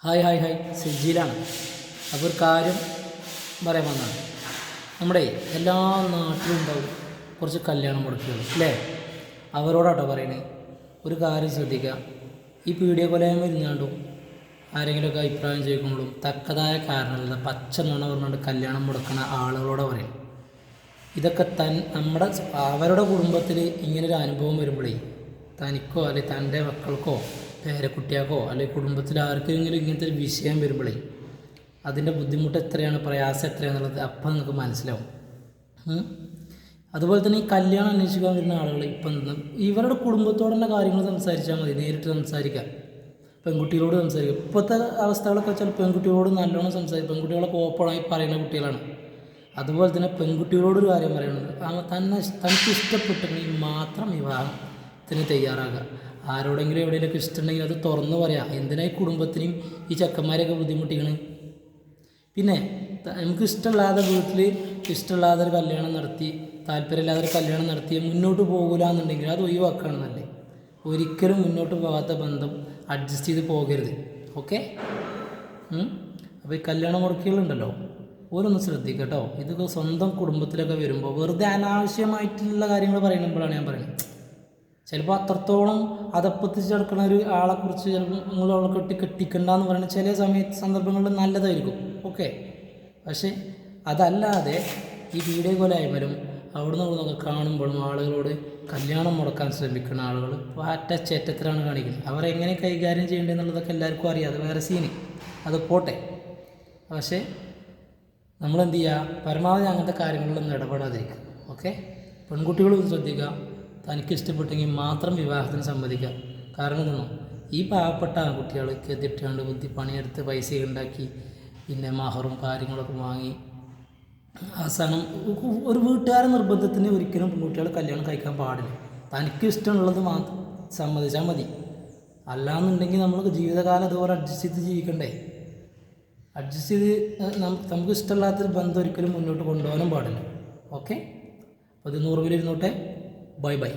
Hi സിജിയിലാണ്. അപ്പോൾ ഒരു കാര്യം പറയാൻ വന്നതാണ്. നമ്മുടെ എല്ലാ നാട്ടിലും ഉണ്ടാവും കുറച്ച് കല്യാണം മുടക്കുകൾ അല്ലേ? അവരോടാട്ടോ പറയണേ, ഒരു കാര്യം ശ്രദ്ധിക്കുക. ഈ പീഡിയ കൊലയം ഇരുന്നാണ്ടും ആരെങ്കിലുമൊക്കെ അഭിപ്രായം ചോദിക്കുമ്പോഴും തക്കതായ കാരണമില്ല പച്ച നുണ പറഞ്ഞുകൊണ്ട് കല്യാണം മുടക്കുന്ന ആളുകളോട് പറയും. ഇതൊക്കെ നമ്മുടെ അവരുടെ കുടുംബത്തിൽ ഇങ്ങനൊരു അനുഭവം വരുമ്പോഴേ തനിക്കോ അല്ലെങ്കിൽ തൻ്റെ മക്കൾക്കോ പേരക്കുട്ടിയാക്കോ അല്ലെങ്കിൽ കുടുംബത്തിൽ ആർക്കെങ്കിലും ഇങ്ങനത്തെ ഒരു വിഷയം വരുമ്പോഴേ അതിൻ്റെ ബുദ്ധിമുട്ട് എത്രയാണ്, പ്രയാസം എത്രയാണെന്നുള്ളത് അപ്പം നിങ്ങൾക്ക് മനസ്സിലാവും. അതുപോലെ തന്നെ ഈ കല്യാണം അന്വേഷിക്കാൻ വരുന്ന ആളുകൾ ഇപ്പം ഇവരുടെ കുടുംബത്തോട് തന്നെ കാര്യങ്ങൾ സംസാരിച്ചാൽ മതി. നേരിട്ട് സംസാരിക്കാം, പെൺകുട്ടികളോട് സംസാരിക്കാം. ഇപ്പോഴത്തെ അവസ്ഥകളൊക്കെ വെച്ചാൽ പെൺകുട്ടികളോട് നല്ലോണം സംസാരിക്കും. പെൺകുട്ടികളൊക്കെ ഓപ്പണായി പറയുന്ന കുട്ടികളാണ്. അതുപോലെ തന്നെ പെൺകുട്ടികളോടൊരു കാര്യം പറയുന്നത്, തനിക്ക് ഇഷ്ടപ്പെട്ടെങ്കിൽ മാത്രം വിവാഹത്തിന് തയ്യാറാകുക. ആരോടെങ്കിലും എവിടെയെങ്കിലുമൊക്കെ ഇഷ്ടമുണ്ടെങ്കിൽ അത് തുറന്നു പറയാം. എന്തിനായി കുടുംബത്തിനെയും ഈ ചെക്കന്മാരെയൊക്കെ ബുദ്ധിമുട്ടിക്കണേ? പിന്നെ നമുക്ക് ഇഷ്ടമില്ലാതെ വീട്ടിൽ ഇഷ്ടമില്ലാതെ ഒരു കല്യാണം നടത്തി, താല്പര്യമില്ലാതെ ഒരു കല്യാണം നടത്തി മുന്നോട്ട് പോകില്ല എന്നുണ്ടെങ്കിൽ അത് ഒഴിവാക്കുകയാണെന്നല്ലേ. ഒരിക്കലും മുന്നോട്ട് പോകാത്ത ബന്ധം അഡ്ജസ്റ്റ് ചെയ്ത് പോകരുത്. ഓക്കെ? അപ്പോൾ ഈ കല്യാണ മുടക്കുകളുണ്ടല്ലോ, ഓരോന്ന് ശ്രദ്ധിക്കട്ടോ. ഇതൊക്കെ സ്വന്തം കുടുംബത്തിലൊക്കെ വരുമ്പോൾ വെറുതെ അനാവശ്യമായിട്ടുള്ള കാര്യങ്ങൾ പറയുമ്പോഴാണ് ഞാൻ പറയുന്നത്. ചിലപ്പോൾ അത്രത്തോളം അതപ്പത്തിച്ച് കിടക്കുന്ന ഒരു ആളെക്കുറിച്ച് ചിലപ്പോൾ നിങ്ങൾ അവളെ കെട്ടിക്കണ്ടെന്ന് പറയുന്നത് ചില സന്ദർഭങ്ങളിൽ നല്ലതായിരിക്കും. ഓക്കെ, പക്ഷേ അതല്ലാതെ ഈ വീഡിയോ കൊലയായ്മലും അവിടുന്ന് ഇവിടുന്നൊക്കെ കാണുമ്പോഴും ആളുകളോട് കല്യാണം മുടക്കാൻ ശ്രമിക്കുന്ന ആളുകൾ പാറ്റച്ചേറ്റത്തിലാണ് കാണിക്കുന്നത്. അവരെങ്ങനെ കൈകാര്യം ചെയ്യേണ്ടതെന്നുള്ളതൊക്കെ എല്ലാവർക്കും അറിയാം. അത് വേറെ സീന്, അത് പോട്ടെ. പക്ഷേ നമ്മളെന്ത് ചെയ്യുക, പരമാവധി അങ്ങനത്തെ കാര്യങ്ങളിലൊന്നും ഇടപെടാതിരിക്കുക. ഓക്കെ? പെൺകുട്ടികളും ശ്രദ്ധിക്കുക. തനിക്ക് ഇഷ്ടപ്പെട്ടെങ്കിൽ മാത്രം വിവാഹത്തിന് സമ്മതിക്കുക. കാരണം എന്താണോ, ഈ പാവപ്പെട്ട ആൺകുട്ടികൾ കെതിട്ടാണ്ട് ബുദ്ധി പണിയെടുത്ത് പൈസ ഉണ്ടാക്കി പിന്നെ മഹറും കാര്യങ്ങളൊക്കെ വാങ്ങി അവസാനം ഒരു വീട്ടുകാരുടെ നിർബന്ധത്തിന് ഒരിക്കലും പെൺകുട്ടികൾ കല്യാണം കഴിക്കാൻ പാടില്ല. തനിക്ക് ഇഷ്ടമുള്ളത് മാത്രം സമ്മതിച്ചാൽ മതി. അല്ലാന്നുണ്ടെങ്കിൽ നമ്മൾ ജീവിതകാലം അതുപോലെ അഡ്ജസ്റ്റ് ചെയ്ത് ജീവിക്കണ്ടേ? അഡ്ജസ്റ്റ് ചെയ്ത് നമുക്ക് ഇഷ്ടമില്ലാത്തൊരു ബന്ധം ഒരിക്കലും മുന്നോട്ട് കൊണ്ടുപോകാനും പാടില്ല. ഓക്കെ? അപ്പോൾ ഇത് 100 ഇരുന്നോട്ടെ. Bye bye.